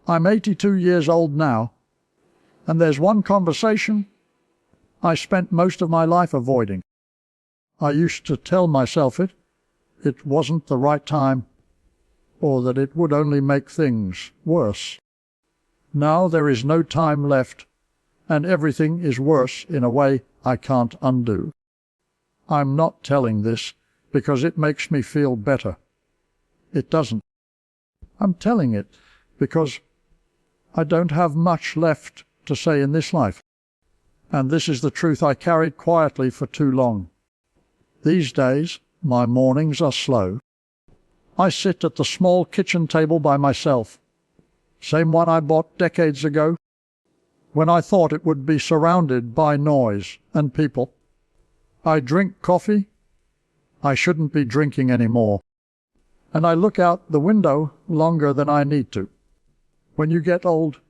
I'm 82 years old now, and there's one conversation I spent most of my life avoiding. I used to tell myself it wasn't the right time, or that it would only make things worse. Now there is no time left, and everything is worse in a way I can't undo. I'm not telling this because it makes me feel better. It doesn't. I'm telling it because I don't have much left to say in this life, and this is the truth I carried quietly for too long. These days, my mornings are slow. I sit at the small kitchen table by myself, same one I bought decades ago, when I thought it would be surrounded by noise and people. I drink coffee I shouldn't be drinking anymore, and I look out the window longer than I need to. When you get old,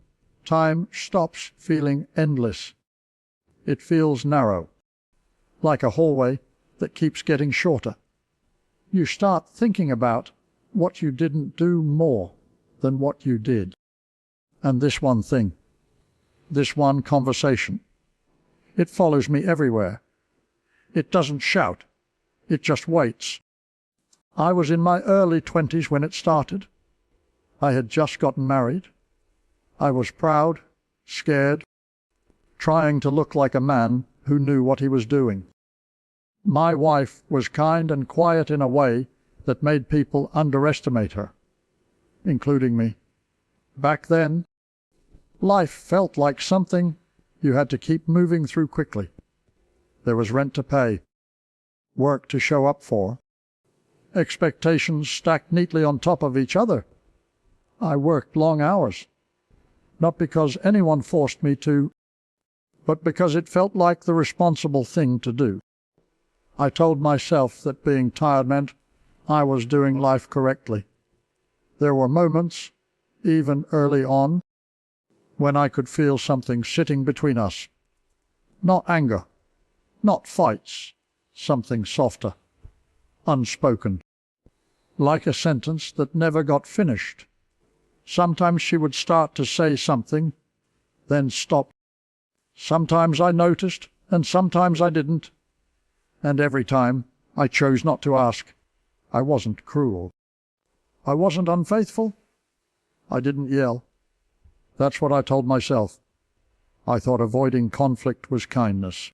time stops feeling endless. It feels narrow, like a hallway that keeps getting shorter. You start thinking about what you didn't do more than what you did. And this one thing, this one conversation, it follows me everywhere. It doesn't shout, it just waits. I was in my early 20s when it started. I had just gotten married. I was proud, scared, trying to look like a man who knew what he was doing. My wife was kind and quiet in a way that made people underestimate her, including me. Back then, life felt like something you had to keep moving through quickly. There was rent to pay, work to show up for, expectations stacked neatly on top of each other. I worked long hours, not because anyone forced me to, but because it felt like the responsible thing to do. I told myself that being tired meant I was doing life correctly. There were moments, even early on, when I could feel something sitting between us. Not anger, not fights, something softer, unspoken, like a sentence that never got finished. Sometimes she would start to say something, then stop. Sometimes I noticed, and sometimes I didn't. And every time I chose not to ask. I wasn't cruel. I wasn't unfaithful. I didn't yell. That's what I told myself. I thought avoiding conflict was kindness.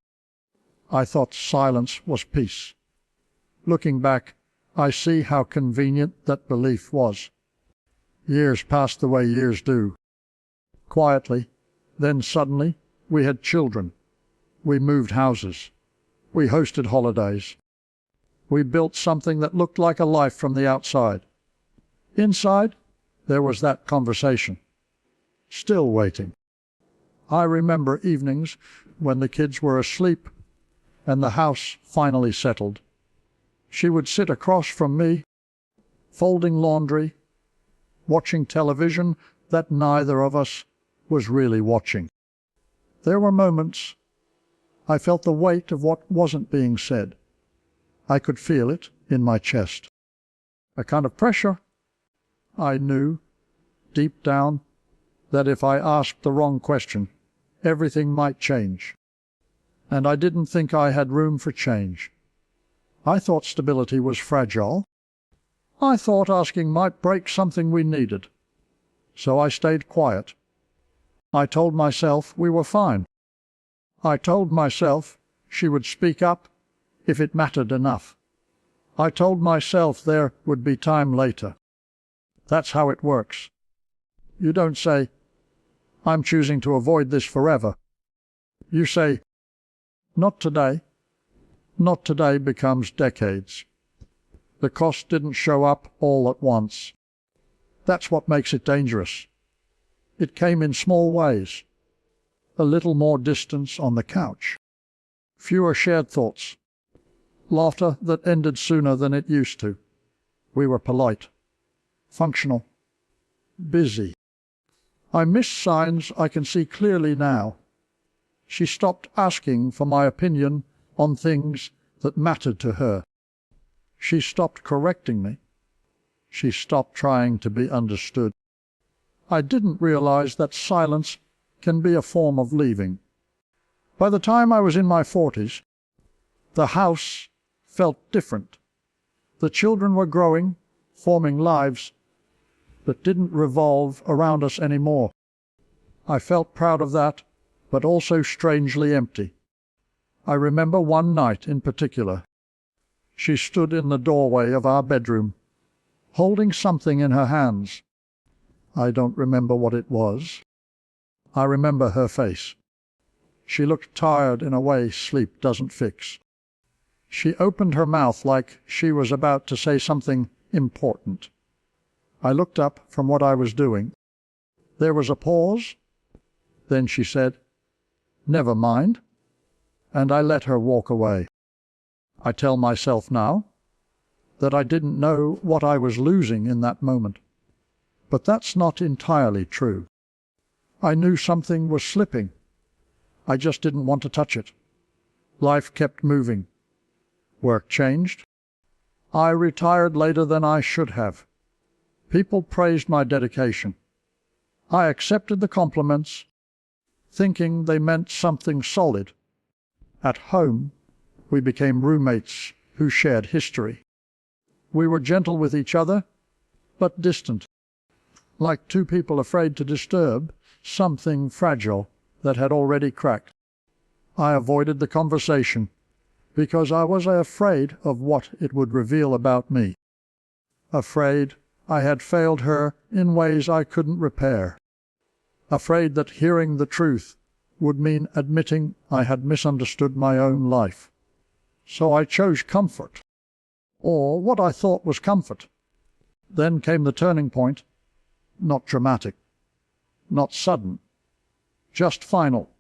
I thought silence was peace. Looking back, I see how convenient that belief was. Years passed the way years do. Quietly, then suddenly, we had children. We moved houses. We hosted holidays. We built something that looked like a life from the outside. Inside, there was that conversation, still waiting. I remember evenings when the kids were asleep and the house finally settled. She would sit across from me, folding laundry, watching television that neither of us was really watching. There were moments I felt the weight of what wasn't being said. I could feel it in my chest. A kind of pressure. I knew, deep down, that if I asked the wrong question, everything might change. And I didn't think I had room for change. I thought stability was fragile. I thought asking might break something we needed. So I stayed quiet. I told myself we were fine. I told myself she would speak up if it mattered enough. I told myself there would be time later. That's how it works. You don't say, I'm choosing to avoid this forever. You say, not today. Not today becomes decades. The cost didn't show up all at once. That's what makes it dangerous. It came in small ways. A little more distance on the couch. Fewer shared thoughts. Laughter that ended sooner than it used to. We were polite. Functional. Busy. I miss signs I can see clearly now. She stopped asking for my opinion on things that mattered to her. She stopped correcting me. She stopped trying to be understood. I didn't realize that silence can be a form of leaving. By the time I was in my 40s, the house felt different. The children were growing, forming lives that didn't revolve around us anymore. I felt proud of that, but also strangely empty. I remember one night in particular. She stood in the doorway of our bedroom, holding something in her hands. I don't remember what it was. I remember her face. She looked tired in a way sleep doesn't fix. She opened her mouth like she was about to say something important. I looked up from what I was doing. There was a pause. Then she said, "Never mind," and I let her walk away. I tell myself now that I didn't know what I was losing in that moment. But that's not entirely true. I knew something was slipping. I just didn't want to touch it. Life kept moving. Work changed. I retired later than I should have. People praised my dedication. I accepted the compliments, thinking they meant something solid. At home, we became roommates who shared history. We were gentle with each other, but distant, like two people afraid to disturb something fragile that had already cracked. I avoided the conversation because I was afraid of what it would reveal about me. Afraid I had failed her in ways I couldn't repair. Afraid that hearing the truth would mean admitting I had misunderstood my own life. So I chose comfort, or what I thought was comfort. Then came the turning point, not dramatic, not sudden, just final.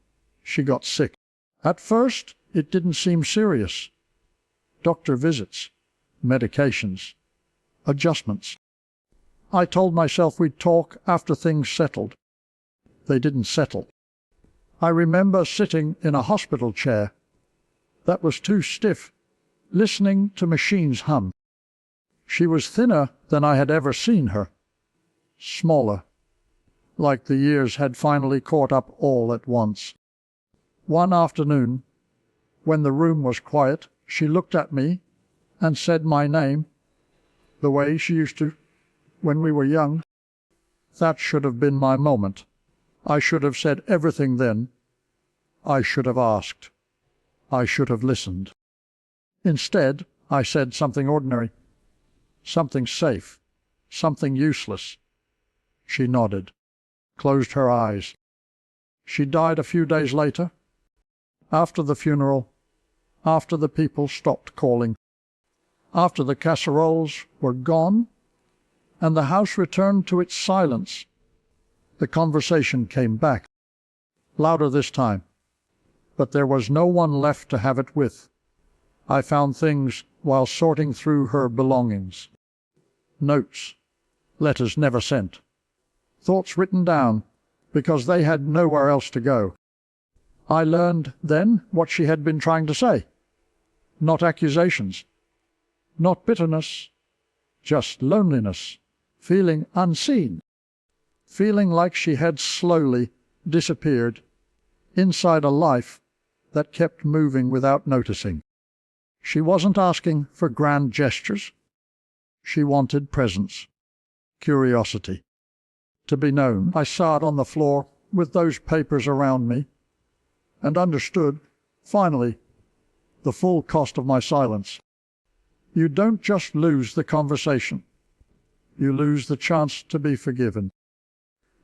She got sick. At first, it didn't seem serious. Doctor visits, medications, adjustments. I told myself we'd talk after things settled. They didn't settle. I remember sitting in a hospital chair that was too stiff, listening to machines hum. She was thinner than I had ever seen her, smaller, like the years had finally caught up all at once. One afternoon, when the room was quiet, she looked at me and said my name, the way she used to when we were young. That should have been my moment. I should have said everything then. I should have asked. I should have listened. Instead, I said something ordinary, something safe, something useless. She nodded, closed her eyes. She died a few days later, after the funeral, after the people stopped calling, after the casseroles were gone, and the house returned to its silence. The conversation came back, louder this time, but there was no one left to have it with. I found things while sorting through her belongings. Notes, letters never sent, thoughts written down because they had nowhere else to go. I learned then what she had been trying to say. Not accusations, not bitterness, just loneliness, feeling unseen, feeling like she had slowly disappeared inside a life that kept moving without noticing. She wasn't asking for grand gestures. She wanted presence, curiosity, to be known. I sat on the floor with those papers around me and understood, finally, the full cost of my silence. You don't just lose the conversation. You lose the chance to be forgiven.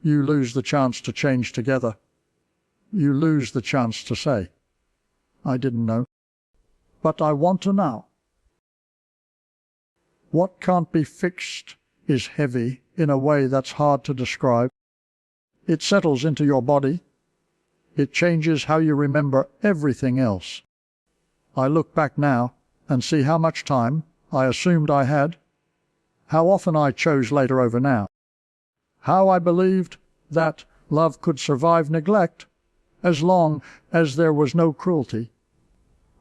You lose the chance to change together. You lose the chance to say, "I didn't know, but I want to now." What can't be fixed is heavy in a way that's hard to describe. It settles into your body. It changes how you remember everything else. I look back now and see how much time I assumed I had, how often I chose later over now, how I believed that love could survive neglect as long as there was no cruelty.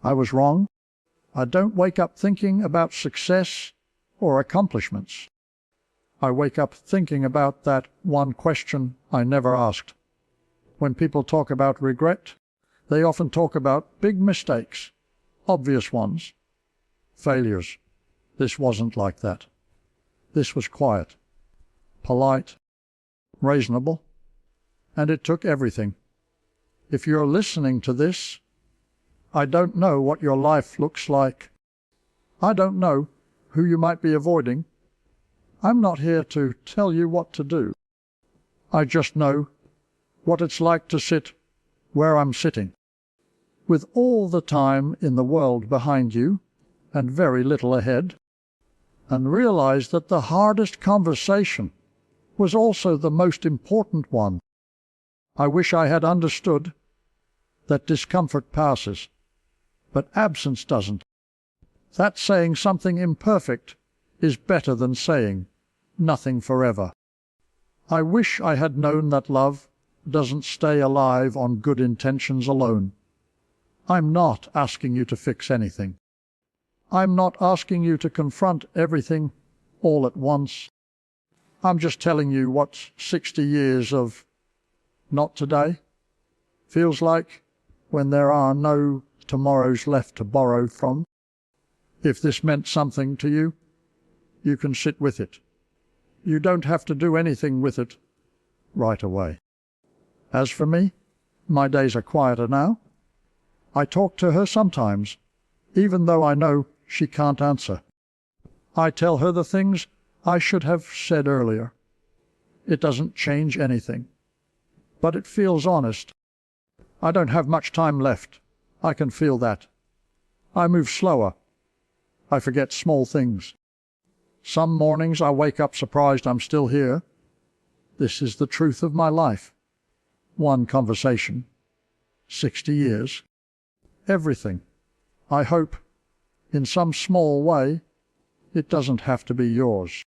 I was wrong. I don't wake up thinking about success or accomplishments. I wake up thinking about that one question I never asked. When people talk about regret, they often talk about big mistakes, obvious ones, failures. This wasn't like that. This was quiet, polite, reasonable, and it took everything. If you're listening to this, I don't know what your life looks like. I don't know who you might be avoiding. I'm not here to tell you what to do. I just know what it's like to sit where I'm sitting, with all the time in the world behind you and very little ahead, and realize that the hardest conversation was also the most important one. I wish I had understood that discomfort passes, but absence doesn't. That saying something imperfect is better than saying nothing forever. I wish I had known that love doesn't stay alive on good intentions alone. I'm not asking you to fix anything. I'm not asking you to confront everything all at once. I'm just telling you what 60 years of not today feels like when there are no tomorrows left to borrow from. If this meant something to you, you can sit with it. You don't have to do anything with it right away. As for me, my days are quieter now. I talk to her sometimes, even though I know she can't answer. I tell her the things I should have said earlier. It doesn't change anything, but it feels honest. I don't have much time left. I can feel that. I move slower. I forget small things. Some mornings I wake up surprised I'm still here. This is the truth of my life. One conversation. 60 years. Everything. I hope, in some small way, it doesn't have to be yours.